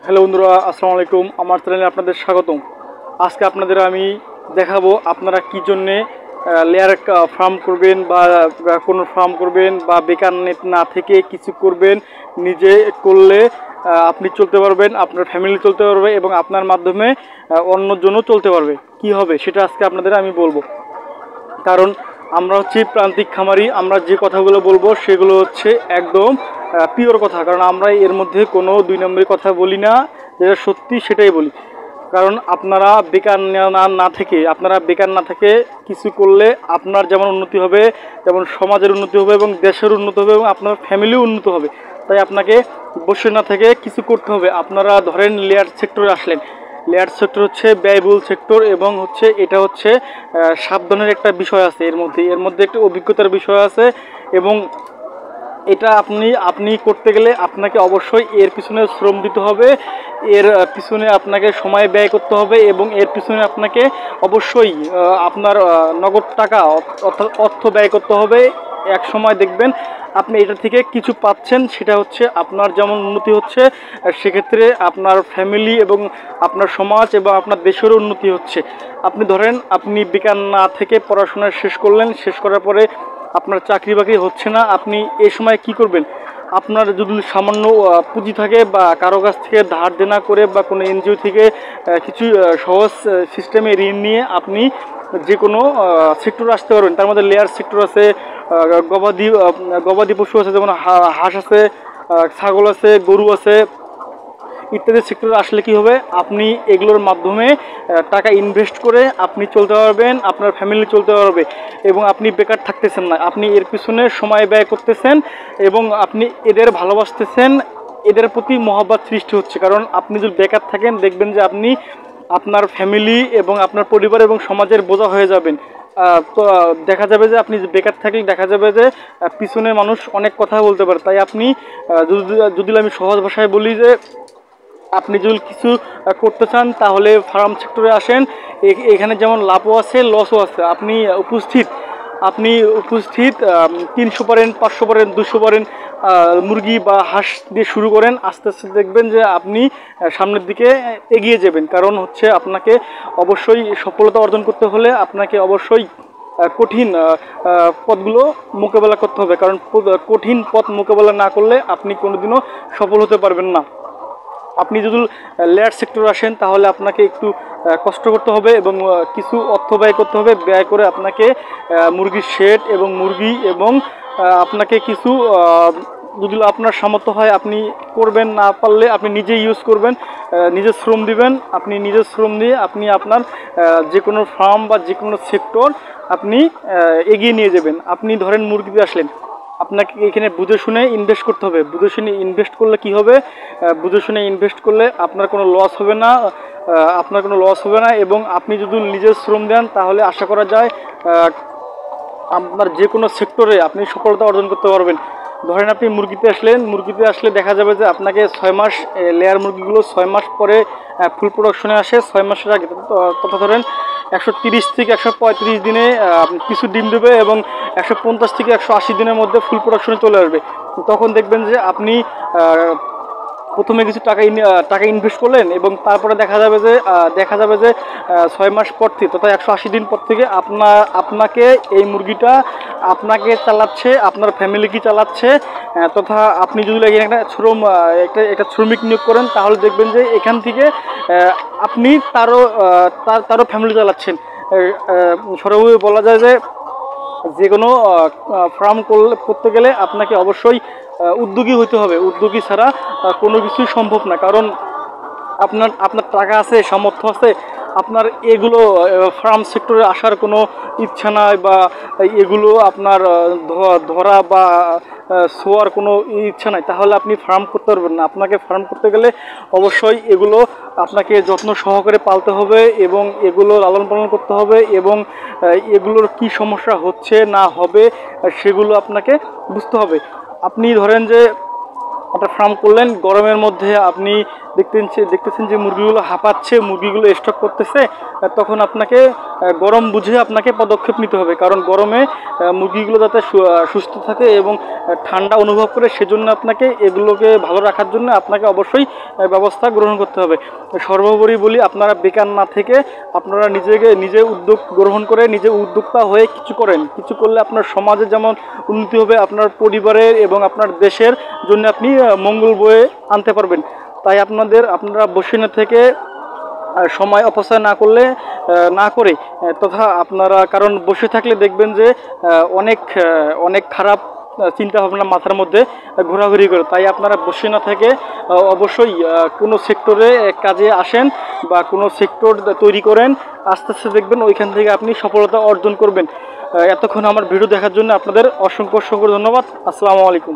Hello বন্ধুরা, আসসালামু আলাইকুম। আমার চ্যানেলে আপনাদের স্বাগতম। আজকে আপনাদের আমি দেখাবো আপনারা কী জন্যে লেয়ার ফার্ম করবেন বা কোনো ফার্ম করবেন বা বেকার নেট না থেকে কিছু করবেন। নিজে করলে আপনি চলতে পারবেন, আপনার ফ্যামিলি চলতে পারবে এবং আপনার মাধ্যমে অন্যজনও চলতে পারবে। কি হবে সেটা আজকে আপনাদের আমি বলবো। কারণ আমরা হচ্ছে প্রান্তিক খামারি, আমরা যে কথাগুলো বলবো সেগুলো হচ্ছে একদম পিওর কথা। কারণ আমরা এর মধ্যে কোনো দুই নম্বরের কথা বলি না, যেটা সত্যি সেটাই বলি। কারণ আপনারা বেকার না থেকে কিছু করলে আপনার যেমন উন্নতি হবে, যেমন সমাজের উন্নতি হবে এবং দেশের উন্নতি হবে এবং আপনার ফ্যামিলিও উন্নত হবে। তাই আপনাকে বসে না থেকে কিছু করতে হবে। আপনারা ধরেন লেয়ার সেক্টরে আসলেন, লেয়ার সেক্টর হচ্ছে ব্যয়বহুল সেক্টর এবং হচ্ছে এটা হচ্ছে সাবধানের একটা বিষয় আছে, এর মধ্যে একটা অভিজ্ঞতার বিষয় আছে এবং এটা আপনি করতে গেলে আপনাকে অবশ্যই এর পিছনে শ্রম দিতে হবে, এর পিছনে আপনাকে সময় ব্যয় করতে হবে এবং এর পিছনে আপনাকে অবশ্যই আপনার নগদ টাকা অর্থাৎ অর্থ ব্যয় করতে হবে। এক সময় দেখবেন আপনি এটা থেকে কিছু পাচ্ছেন, সেটা হচ্ছে আপনার যেমন উন্নতি হচ্ছে, সেক্ষেত্রে আপনার ফ্যামিলি এবং আপনার সমাজ এবং আপনার দেশেরও উন্নতি হচ্ছে। আপনি ধরেন আপনি বেকার না থেকে পড়াশোনা শেষ করলেন, শেষ করার পরে আপনার চাকরি বাকরি হচ্ছে না, আপনি এই সময় কি করবেন? আপনার যদি সামান্য পুঁজি থাকে বা কারো কাছ থেকে ধার দেনা করে বা কোনো এনজিও থেকে কিছু সহজ সিস্টেমে ঋণ নিয়ে আপনি যে কোনো সেক্টরে আসতে পারবেন। তার মধ্যে লেয়ার সেক্টর আছে, গবাদি পশু আছে, যেমন হাঁস আছে, ছাগল আছে, গরু আছে ইত্যাদি সেক্টরে আসলে কি হবে, আপনি এগুলোর মাধ্যমে টাকা ইনভেস্ট করে আপনি চলতে পারবেন, আপনার ফ্যামিলি চলতে পারবে এবং আপনি বেকার থাকতেছেন না। আপনি এর পিছনে সময় ব্যয় করতেছেন এবং আপনি এদের ভালোবাসতেছেন, এদের প্রতি মহব্বত সৃষ্টি হচ্ছে। কারণ আপনি যদি বেকার থাকেন দেখবেন যে আপনি আপনার ফ্যামিলি এবং আপনার পরিবার এবং সমাজের বোঝা হয়ে যাবেন। তো দেখা যাবে যে আপনি বেকার থাকলে দেখা যাবে যে পিছনে মানুষ অনেক কথা বলতে পারে। তাই আপনি যদি আমি সহজ ভাষায় বলি যে আপনি যদি কিছু করতে চান তাহলে ফার্ম সেক্টরে আসেন। এখানে যেমন লাভও আছে লসও আছে। আপনি উপস্থিত 300 পারেন, 500 পারেন, 200 পারেন মুরগি বা হাঁস দিয়ে শুরু করেন। আস্তে আস্তে দেখবেন যে আপনি সামনের দিকে এগিয়ে যাবেন। কারণ হচ্ছে আপনাকে অবশ্যই সফলতা অর্জন করতে হলে আপনাকে অবশ্যই কঠিন পথগুলো মোকাবেলা করতে হবে। কারণ কঠিন পথ মোকাবেলা না করলে আপনি কোনোদিনও সফল হতে পারবেন না। আপনি যদি লেয়ার সেক্টরে আসেন তাহলে আপনাকে একটু কষ্ট করতে হবে এবং কিছু অর্থ ব্যয় করতে হবে। ব্যয় করে আপনাকে মুরগির শেড এবং মুরগি এবং আপনাকে কিছু যদি আপনার সামর্থ্য হয় আপনি করবেন, না পারলে আপনি নিজে ইউজ করবেন, নিজে শ্রম দিবেন। আপনি নিজে শ্রম দিয়ে আপনি আপনার যে কোনো ফার্ম বা যে কোনো সেক্টর আপনি এগিয়ে নিয়ে যাবেন। আপনি ধরেন মুরগিতে আসলেন, আপনাকে এখানে বুঝে শুনে ইনভেস্ট করতে হবে। বুঝে শুনে ইনভেস্ট করলে কি হবে, বুঝে শুনে ইনভেস্ট করলে আপনার কোনো লস হবে না এবং আপনি যদি নিজের শ্রম দেন তাহলে আশা করা যায় আপনার যে কোনো সেক্টরে আপনি সফলতা অর্জন করতে পারবেন। ধরেন আপনি মুরগিতে আসলে দেখা যাবে যে আপনাকে 6 মাস, লেয়ার মুরগিগুলো 6 মাস পরে ফুল প্রোডাকশনে আসে। 6 মাসের আগে তথা ধরেন 130 থেকে 135 দিনে কিছু ডিম দেবে এবং 150 থেকে 180 দিনের মধ্যে ফুল প্রোডাকশনে চলে আসবে। তখন দেখবেন যে আপনি প্রথমে কিছু টাকা ইনভেস্ট করলেন এবং তারপরে দেখা যাবে যে 6 মাস পর থেকে তথা 180 দিন পর থেকে আপনাকে এই মুরগিটা আপনাকে চালাচ্ছে, আপনার ফ্যামিলিকে চালাচ্ছে। তথা আপনি যদি একটা শ্রমিক নিয়োগ করেন তাহলে দেখবেন যে এখান থেকে আপনি তারও ফ্যামিলি চালাচ্ছেন। সর্বোপরি বলা যায় যে কোনো ফার্ম করতে গেলে আপনাকে অবশ্যই উদ্যোগী হতে হবে। উদ্যোগী ছাড়া কোনো কিছুই সম্ভব না। কারণ আপনার টাকা আছে, সামর্থ্য আছে, আপনার এগুলো ফার্ম সেক্টরে আসার কোনো ইচ্ছা নাই বা এগুলো আপনার ধরা বা শোয়ার কোনো ইচ্ছা নাই, তাহলে আপনি ফার্ম করতে পারবেন না। আপনাকে ফার্ম করতে গেলে অবশ্যই এগুলো আপনাকে যত্ন সহকারে পালতে হবে এবং এগুলো লালন পালন করতে হবে এবং এগুলোর কি সমস্যা হচ্ছে না হবে সেগুলো আপনাকে বুঝতে হবে। আপনি ধরেন যে একটা ফার্ম করলেন, গরমের মধ্যে আপনি দেখতেছেন যে মুরগিগুলো হাঁপাচ্ছে, মুরগিগুলো স্টক করতেছে, তখন আপনাকে গরম বুঝে আপনাকে পদক্ষেপ নিতে হবে, কারণ গরমে মুরগিগুলো যাতে সুস্থ থাকে এবং ঠান্ডা অনুভব করে, সেজন্য আপনাকে এগুলোকে ভালো রাখার জন্য আপনাকে অবশ্যই ব্যবস্থা গ্রহণ করতে হবে। সর্বোপরি বলি, আপনারা বেকার না থেকে আপনারা নিজে উদ্যোগ গ্রহণ করে নিজে উদ্যোক্তা হয়ে কিছু করেন। কিছু করলে আপনার সমাজে যেমন উন্নতি হবে, আপনার পরিবারের এবং আপনার দেশের জন্য আপনি মঙ্গল বয়ে আনতে পারবেন। তাই আপনারা বসে না থেকে সময় অপচয় না করে তথা আপনারা, কারণ বসে থাকলে দেখবেন যে অনেক খারাপ চিন্তা ভাবনা মাথার মধ্যে ঘোরাঘুরি করে। তাই আপনারা বসে না থেকে অবশ্যই কোনো সেক্টরে কাজে আসেন বা কোনো সেক্টর তৈরি করেন, আস্তে আস্তে দেখবেন ওইখান থেকে আপনি সফলতা অর্জন করবেন। এতক্ষণ আমার ভিডিও দেখার জন্য আপনাদের অসংখ্য ধন্যবাদ। আসসালামু আলাইকুম।